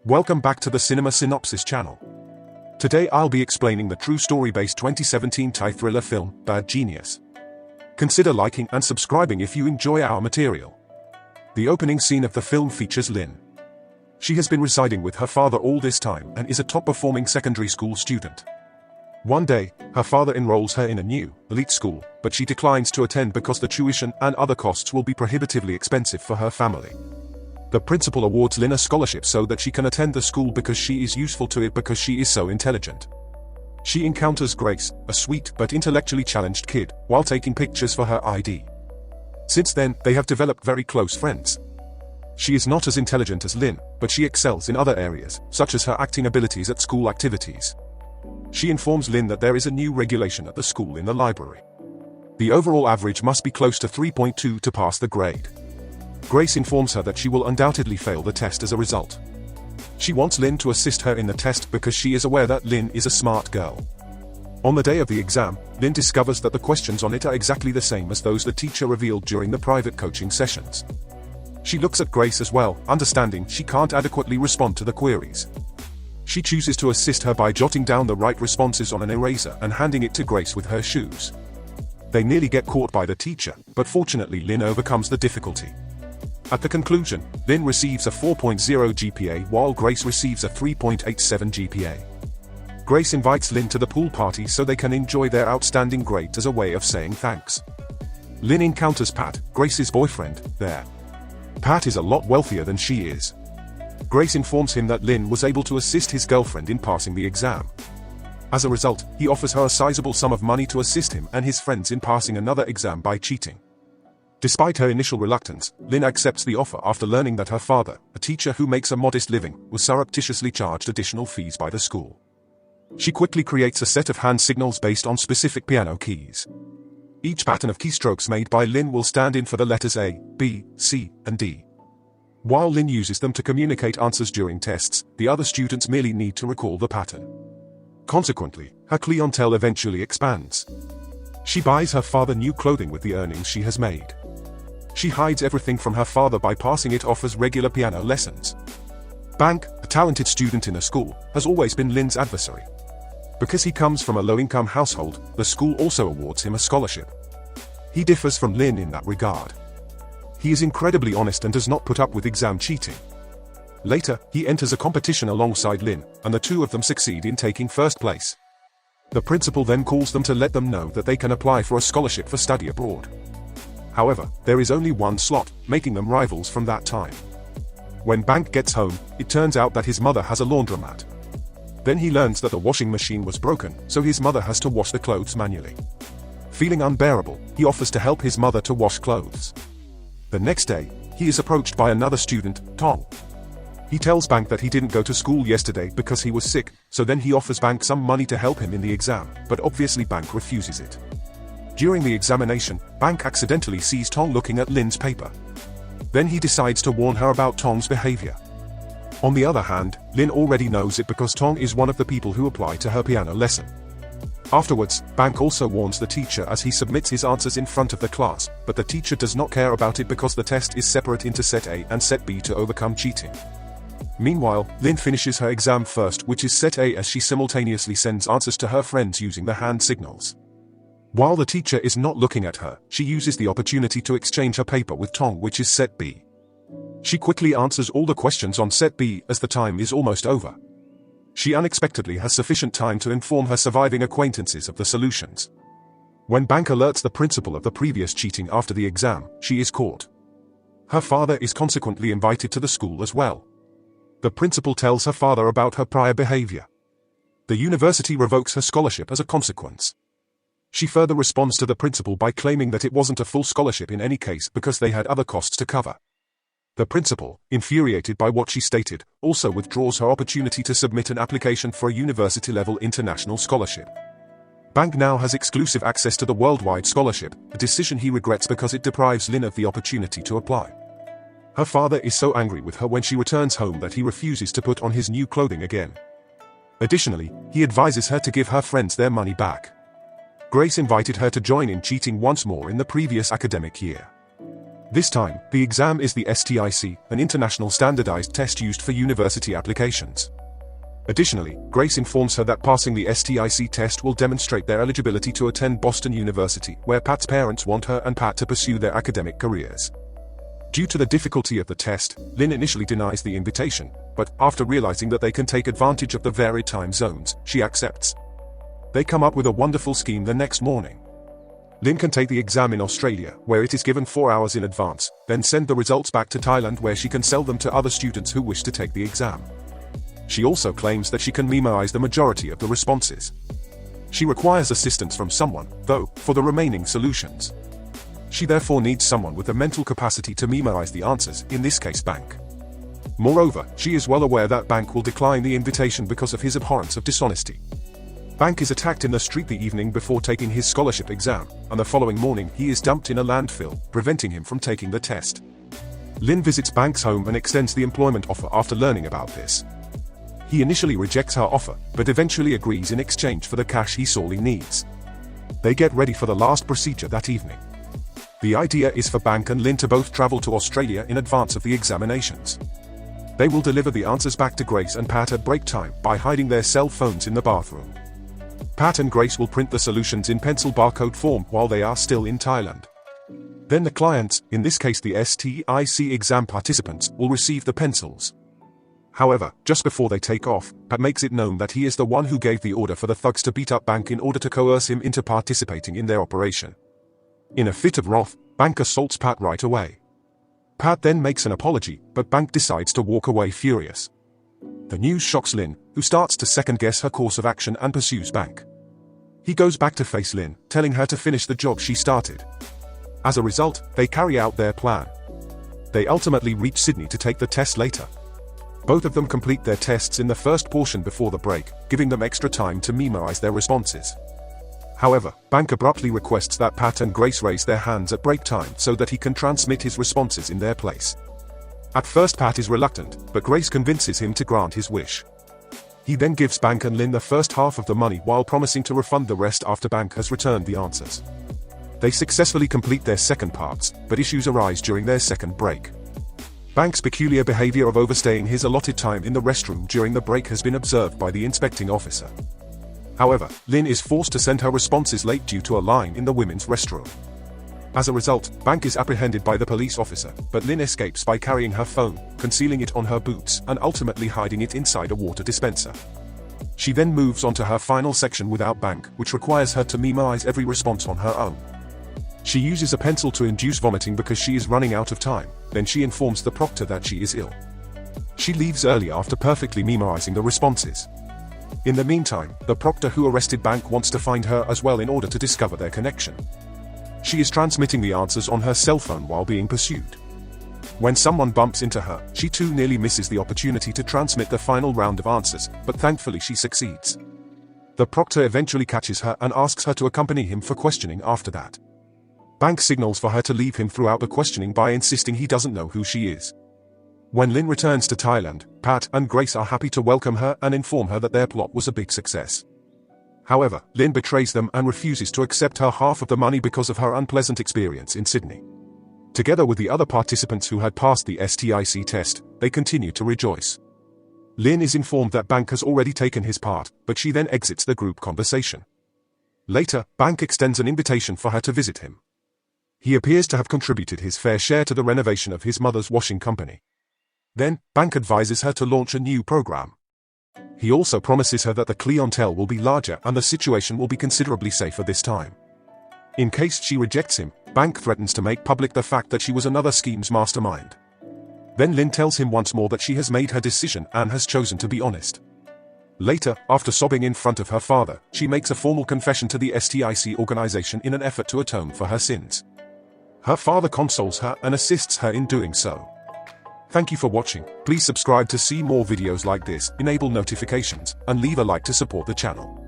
Welcome back to the Cinema Synopsis channel. Today I'll be explaining the true story-based 2017 Thai thriller film, Bad Genius. Consider liking and subscribing if you enjoy our material. The opening scene of the film features Lin. She has been residing with her father all this time and is a top-performing secondary school student. One day, her father enrolls her in a new, elite school, but she declines to attend because the tuition and other costs will be prohibitively expensive for her family. The principal awards Lin a scholarship so that she can attend the school because she is useful to it because she is so intelligent. She encounters Grace, a sweet but intellectually challenged kid, while taking pictures for her ID. Since then, they have developed very close friends. She is not as intelligent as Lin, but she excels in other areas, such as her acting abilities at school activities. She informs Lin that there is a new regulation at the school in the library. The overall average must be close to 3.2 to pass the grade. Grace informs her that she will undoubtedly fail the test as a result. She wants Lin to assist her in the test because she is aware that Lin is a smart girl. On the day of the exam, Lin discovers that the questions on it are exactly the same as those the teacher revealed during the private coaching sessions. She looks at Grace as well, understanding she can't adequately respond to the queries. She chooses to assist her by jotting down the right responses on an eraser and handing it to Grace with her shoes. They nearly get caught by the teacher, but fortunately Lin overcomes the difficulty. At the conclusion, Lin receives a 4.0 GPA while Grace receives a 3.87 GPA. Grace invites Lin to the pool party so they can enjoy their outstanding grades as a way of saying thanks. Lin encounters Pat, Grace's boyfriend, there. Pat is a lot wealthier than she is. Grace informs him that Lin was able to assist his girlfriend in passing the exam. As a result, he offers her a sizable sum of money to assist him and his friends in passing another exam by cheating. Despite her initial reluctance, Lin accepts the offer after learning that her father, a teacher who makes a modest living, was surreptitiously charged additional fees by the school. She quickly creates a set of hand signals based on specific piano keys. Each pattern of keystrokes made by Lin will stand in for the letters A, B, C, and D. While Lin uses them to communicate answers during tests, the other students merely need to recall the pattern. Consequently, her clientele eventually expands. She buys her father new clothing with the earnings she has made. She hides everything from her father by passing it off as regular piano lessons. Bank, a talented student in the school, has always been Lin's adversary. Because he comes from a low-income household, the school also awards him a scholarship. He differs from Lin in that regard. He is incredibly honest and does not put up with exam cheating. Later, he enters a competition alongside Lin, and the two of them succeed in taking first place. The principal then calls them to let them know that they can apply for a scholarship for study abroad. However, there is only one slot, making them rivals from that time. When Bank gets home, it turns out that his mother has a laundromat. Then he learns that the washing machine was broken, so his mother has to wash the clothes manually. Feeling unbearable, he offers to help his mother to wash clothes. The next day, he is approached by another student, Tong. He tells Bank that he didn't go to school yesterday because he was sick, so then he offers Bank some money to help him in the exam, but obviously Bank refuses it. During the examination, Bank accidentally sees Tong looking at Lin's paper. Then he decides to warn her about Tong's behavior. On the other hand, Lin already knows it because Tong is one of the people who apply to her piano lesson. Afterwards, Bank also warns the teacher as he submits his answers in front of the class, but the teacher does not care about it because the test is separate into Set A and Set B to overcome cheating. Meanwhile, Lin finishes her exam first, which is Set A, as she simultaneously sends answers to her friends using the hand signals. While the teacher is not looking at her, she uses the opportunity to exchange her paper with Tong, which is Set B. She quickly answers all the questions on Set B as the time is almost over. She unexpectedly has sufficient time to inform her surviving acquaintances of the solutions. When Bank alerts the principal of the previous cheating after the exam, she is caught. Her father is consequently invited to the school as well. The principal tells her father about her prior behavior. The university revokes her scholarship as a consequence. She further responds to the principal by claiming that it wasn't a full scholarship in any case because they had other costs to cover. The principal, infuriated by what she stated, also withdraws her opportunity to submit an application for a university-level international scholarship. Bank now has exclusive access to the worldwide scholarship, a decision he regrets because it deprives Lin of the opportunity to apply. Her father is so angry with her when she returns home that he refuses to put on his new clothing again. Additionally, he advises her to give her friends their money back. Grace invited her to join in cheating once more in the previous academic year. This time, the exam is the STIC, an international standardized test used for university applications. Additionally, Grace informs her that passing the STIC test will demonstrate their eligibility to attend Boston University, where Pat's parents want her and Pat to pursue their academic careers. Due to the difficulty of the test, Lynn initially denies the invitation, but after realizing that they can take advantage of the varied time zones, she accepts. They come up with a wonderful scheme the next morning. Lynn can take the exam in Australia, where it is given 4 hours in advance, then send the results back to Thailand where she can sell them to other students who wish to take the exam. She also claims that she can memorize the majority of the responses. She requires assistance from someone, though, for the remaining solutions. She therefore needs someone with the mental capacity to memorize the answers, in this case Bank. Moreover, she is well aware that Bank will decline the invitation because of his abhorrence of dishonesty. Bank is attacked in the street the evening before taking his scholarship exam, and the following morning he is dumped in a landfill, preventing him from taking the test. Lynn visits Bank's home and extends the employment offer after learning about this. He initially rejects her offer, but eventually agrees in exchange for the cash he sorely needs. They get ready for the last procedure that evening. The idea is for Bank and Lynn to both travel to Australia in advance of the examinations. They will deliver the answers back to Grace and Pat at break time by hiding their cell phones in the bathroom. Pat and Grace will print the solutions in pencil barcode form while they are still in Thailand. Then the clients, in this case the STIC exam participants, will receive the pencils. However, just before they take off, Pat makes it known that he is the one who gave the order for the thugs to beat up Bank in order to coerce him into participating in their operation. In a fit of wrath, Bank assaults Pat right away. Pat then makes an apology, but Bank decides to walk away furious. The news shocks Lynn, who starts to second-guess her course of action and pursues Bank. He goes back to face Lynn, telling her to finish the job she started. As a result, they carry out their plan. They ultimately reach Sydney to take the test later. Both of them complete their tests in the first portion before the break, giving them extra time to memorize their responses. However, Bank abruptly requests that Pat and Grace raise their hands at break time so that he can transmit his responses in their place. At first Pat is reluctant, but Grace convinces him to grant his wish. He then gives Bank and Lynn the first half of the money while promising to refund the rest after Bank has returned the answers. They successfully complete their second parts, but issues arise during their second break. Bank's peculiar behavior of overstaying his allotted time in the restroom during the break has been observed by the inspecting officer. However, Lynn is forced to send her responses late due to a line in the women's restroom. As a result, Bank is apprehended by the police officer, but Lynn escapes by carrying her phone, concealing it on her boots, and ultimately hiding it inside a water dispenser. She then moves on to her final section without Bank, which requires her to memorize every response on her own. She uses a pencil to induce vomiting because she is running out of time, then she informs the proctor that she is ill. She leaves early after perfectly memorizing the responses. In the meantime, the proctor who arrested Bank wants to find her as well in order to discover their connection. She is transmitting the answers on her cell phone while being pursued. When someone bumps into her, she too nearly misses the opportunity to transmit the final round of answers, but thankfully she succeeds. The proctor eventually catches her and asks her to accompany him for questioning after that. Bank signals for her to leave him throughout the questioning by insisting he doesn't know who she is. When Lynn returns to Thailand, Pat and Grace are happy to welcome her and inform her that their plot was a big success. However, Lynn betrays them and refuses to accept her half of the money because of her unpleasant experience in Sydney. Together with the other participants who had passed the STIC test, they continue to rejoice. Lynn is informed that Bank has already taken his part, but she then exits the group conversation. Later, Bank extends an invitation for her to visit him. He appears to have contributed his fair share to the renovation of his mother's washing company. Then, Bank advises her to launch a new program. He also promises her that the clientele will be larger and the situation will be considerably safer this time. In case she rejects him, Bank threatens to make public the fact that she was another scheme's mastermind. Then Lynn tells him once more that she has made her decision and has chosen to be honest. Later, after sobbing in front of her father, she makes a formal confession to the STIC organization in an effort to atone for her sins. Her father consoles her and assists her in doing so. Thank you for watching. Please subscribe to see more videos like this, enable notifications, and leave a like to support the channel.